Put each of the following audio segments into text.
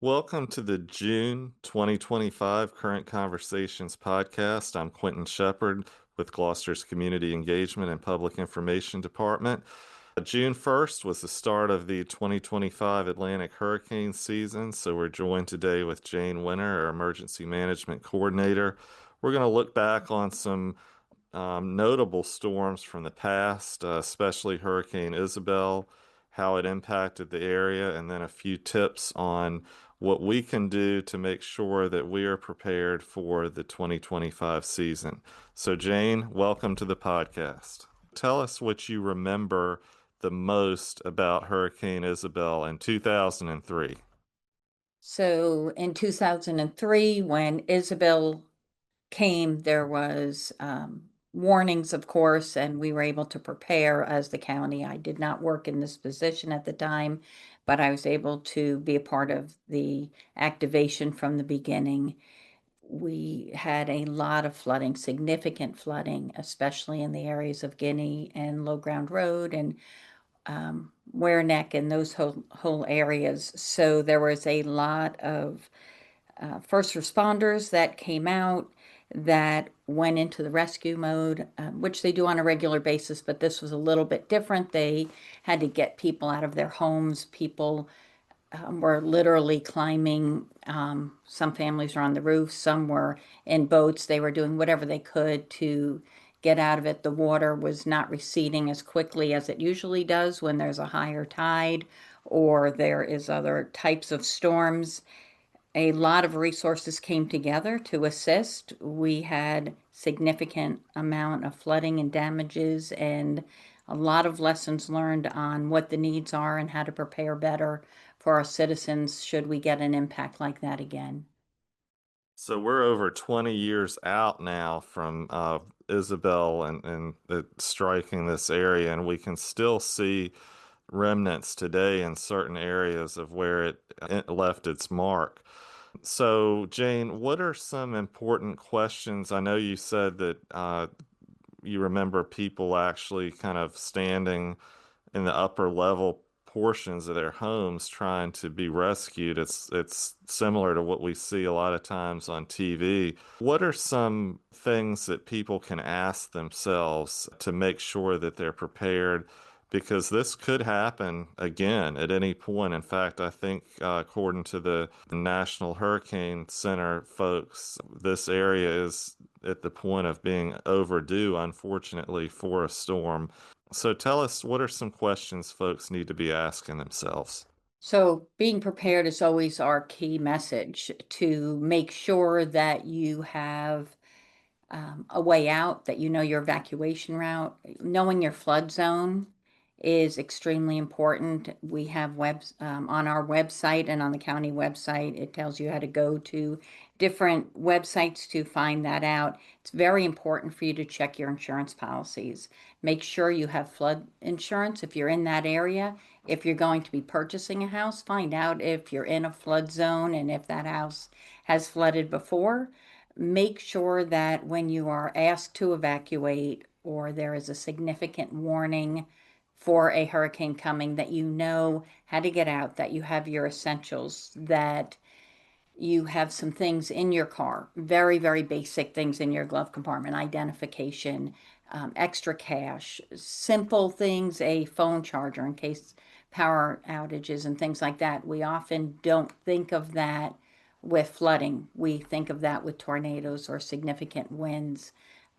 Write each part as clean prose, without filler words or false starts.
Welcome to the June 2025 Current Conversations podcast. I'm Quentin Shepard with Gloucester's Community Engagement and Public Information Department. June 1st was the start of the 2025 Atlantic hurricane season, so we're joined today with Jane Wenner, our Emergency Management Coordinator. We're going to look back on some notable storms from the past, especially Hurricane Isabel, how it impacted the area, and then a few tips on what we can do to make sure that we are prepared for the 2025 season. So, Jane, welcome to the podcast. Tell us what you remember the most about Hurricane Isabel in 2003. So in 2003, when Isabel came, there was warnings, of course, and we were able to prepare as the county. I did not work in this position at the time, but I was able to be a part of the activation from the beginning. We had a lot of flooding, significant flooding, especially in the areas of Guinea and Low Ground Road and Ware Neck and those whole areas. So there was a lot of first responders that came out that went into the rescue mode, which they do on a regular basis, but this was a little bit different. They had to get people out of their homes. People were literally climbing. Some families were on the roof, some were in boats. They were doing whatever they could to get out of it. The water was not receding as quickly as it usually does when there's a higher tide or there is other types of storms. A lot of resources came together to assist. We had significant amount of flooding and damages and a lot of lessons learned on what the needs are and how to prepare better for our citizens should we get an impact like that again. So we're over 20 years out now from Isabel and it striking this area, and we can still see remnants today in certain areas of where it left its mark. So, Jane, what are some important questions? I know you said that you remember people actually kind of standing in the upper level portions of their homes trying to be rescued. It's similar to what we see a lot of times on TV. What are some things that people can ask themselves to make sure that they're prepared? Because this could happen again at any point. In fact, I think, according to the National Hurricane Center folks, this area is at the point of being overdue, unfortunately, for a storm. So tell us, what are some questions folks need to be asking themselves? So, being prepared is always our key message to make sure that you have a way out, that you know your evacuation route. Knowing your flood zone is extremely important. We have webs on our website and on the county website. It tells you how to go to different websites to find that out. It's very important for you to check your insurance policies. Make sure you have flood insurance if you're in that area. If you're going to be purchasing a house, find out if you're in a flood zone and if that house has flooded before. Make sure that when you are asked to evacuate or there is a significant warning for a hurricane coming, that you know how to get out, that you have your essentials, that you have some things in your car, very, very basic things in your glove compartment, identification, extra cash, simple things, a phone charger in case power outages and things like that. We often don't think of that with flooding. We think of that with tornadoes or significant winds.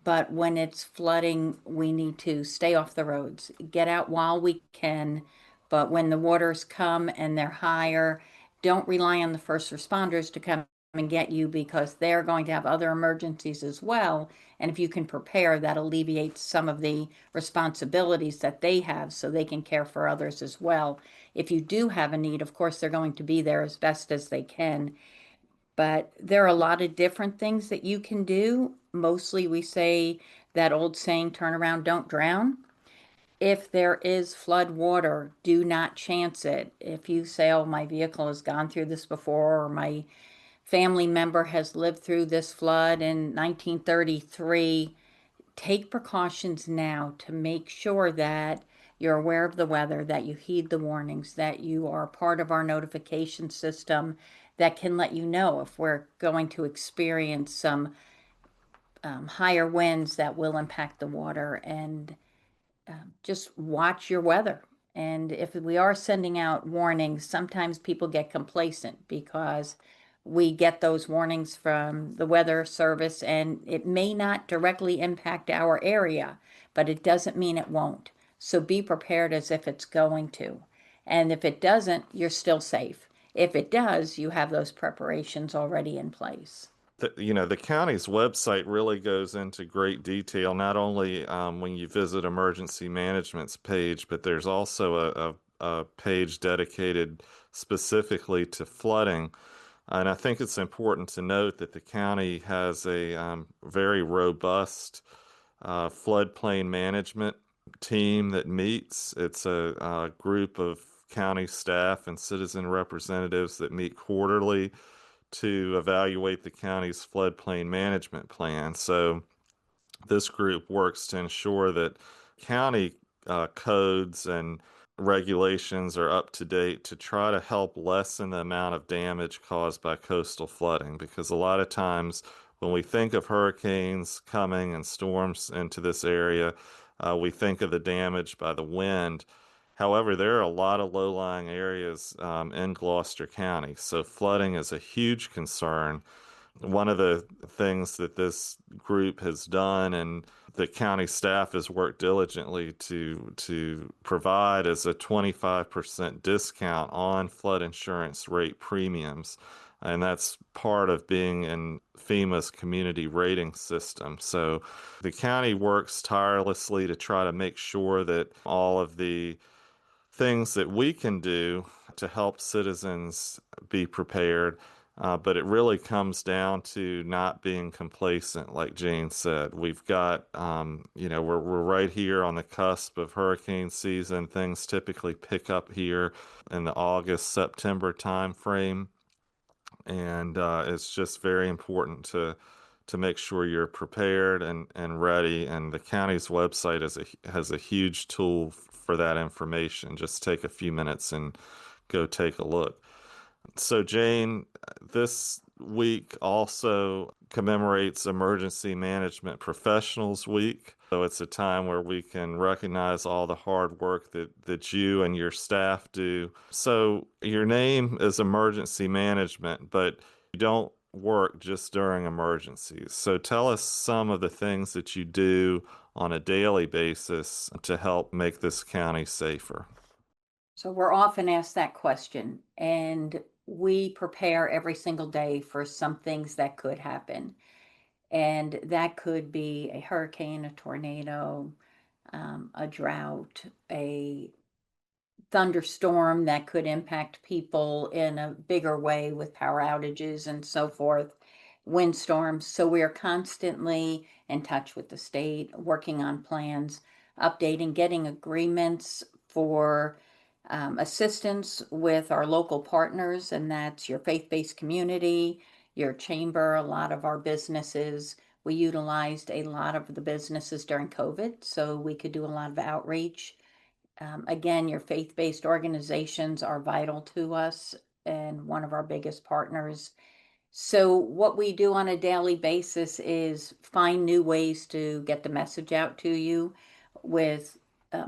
But when it's flooding, we need to stay off the roads, get out while we can. But when the waters come and they're higher, don't rely on the first responders to come and get you because they're going to have other emergencies as well. And if you can prepare, that alleviates some of the responsibilities that they have so they can care for others as well. If you do have a need, of course, they're going to be there as best as they can. But there are a lot of different things that you can do. Mostly, we say that old saying, turn around, don't drown. If there is flood water, do not chance it. If you say, oh, my vehicle has gone through this before, or my family member has lived through this flood in 1933, take precautions now to make sure that you're aware of the weather, that you heed the warnings, that you are part of our notification system, that can let you know if we're going to experience some higher winds that will impact the water. And just watch your weather. And if we are sending out warnings, sometimes people get complacent because we get those warnings from the weather service and it may not directly impact our area, but it doesn't mean it won't. So be prepared as if it's going to. And if it doesn't, you're still safe. If it does, you have those preparations already in place. The county's website really goes into great detail, not only when you visit emergency management's page, but there's also a page dedicated specifically to flooding. And I think it's important to note that the county has a very robust floodplain management team that meets. It's a group of county staff and citizen representatives that meet quarterly to evaluate the county's floodplain management plan. So this group works to ensure that county codes and regulations are up to date to try to help lessen the amount of damage caused by coastal flooding. Because a lot of times when we think of hurricanes coming and storms into this area, we think of the damage by the wind. However, there are a lot of low-lying areas in Gloucester County, so flooding is a huge concern. One of the things that this group has done and the county staff has worked diligently to provide is a 25% discount on flood insurance rate premiums. And that's part of being in FEMA's community rating system. So the county works tirelessly to try to make sure that all of the things that we can do to help citizens be prepared. But it really comes down to not being complacent, like Jane said. We've got, we're right here on the cusp of hurricane season. Things typically pick up here in the August, September timeframe. And it's just very important to make sure you're prepared and ready. And the county's website has a huge tool for that information. Just take a few minutes and go take a look. So, Jane, this week also commemorates Emergency Management Professionals Week. So it's a time where we can recognize all the hard work that you and your staff do. So your name is Emergency Management, but you don't work just during emergencies. So tell us some of the things that you do on a daily basis to help make this county safer. So we're often asked that question, and we prepare every single day for some things that could happen. And that could be a hurricane, a tornado, a drought, a thunderstorm that could impact people in a bigger way with power outages and so forth, windstorms. So we are constantly in touch with the state, working on plans, updating, getting agreements for assistance with our local partners, and that's your faith-based community, your chamber, a lot of our businesses. We utilized a lot of the businesses during COVID, so we could do a lot of outreach. Again, your faith-based organizations are vital to us and one of our biggest partners. So what we do on a daily basis is find new ways to get the message out to you with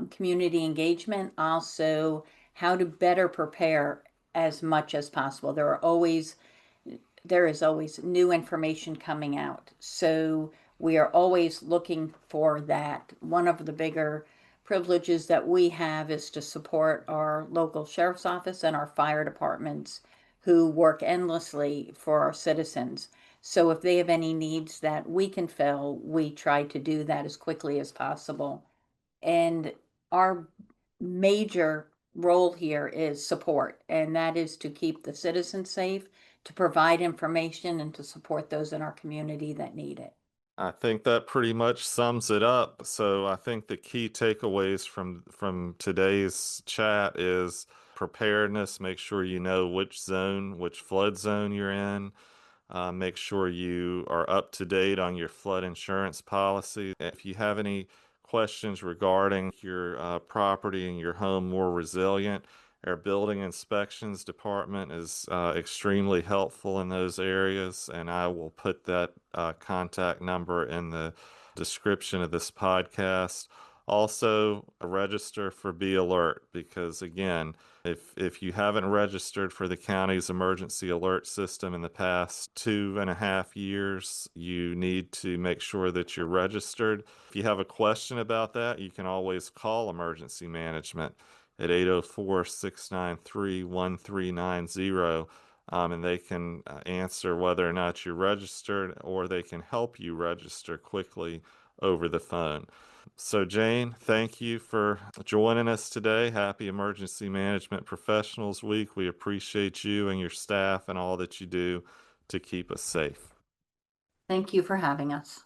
community engagement, also how to better prepare as much as possible. There is always new information coming out. So we are always looking for that. One of the bigger privileges that we have is to support our local sheriff's office and our fire departments who work endlessly for our citizens. So if they have any needs that we can fill, we try to do that as quickly as possible. And our major role here is support, and that is to keep the citizens safe, to provide information, and to support those in our community that need it. I think that pretty much sums it up. So I think the key takeaways from today's chat is preparedness. Make sure you know which zone, which flood zone you're in. Make sure you are up to date on your flood insurance policy. If you have any questions regarding your property and your home more resilient, Our building inspections department is extremely helpful in those areas, and I will put that contact number in the description of this podcast. Also, register for Be Alert because, again, if you haven't registered for the county's emergency alert system in the past 2.5 years, you need to make sure that you're registered. If you have a question about that, you can always call emergency management at 804-693-1390, and they can answer whether or not you're registered, or they can help you register quickly over the phone. So, Jane, thank you for joining us today. Happy Emergency Management Professionals Week. We appreciate you and your staff and all that you do to keep us safe. Thank you for having us.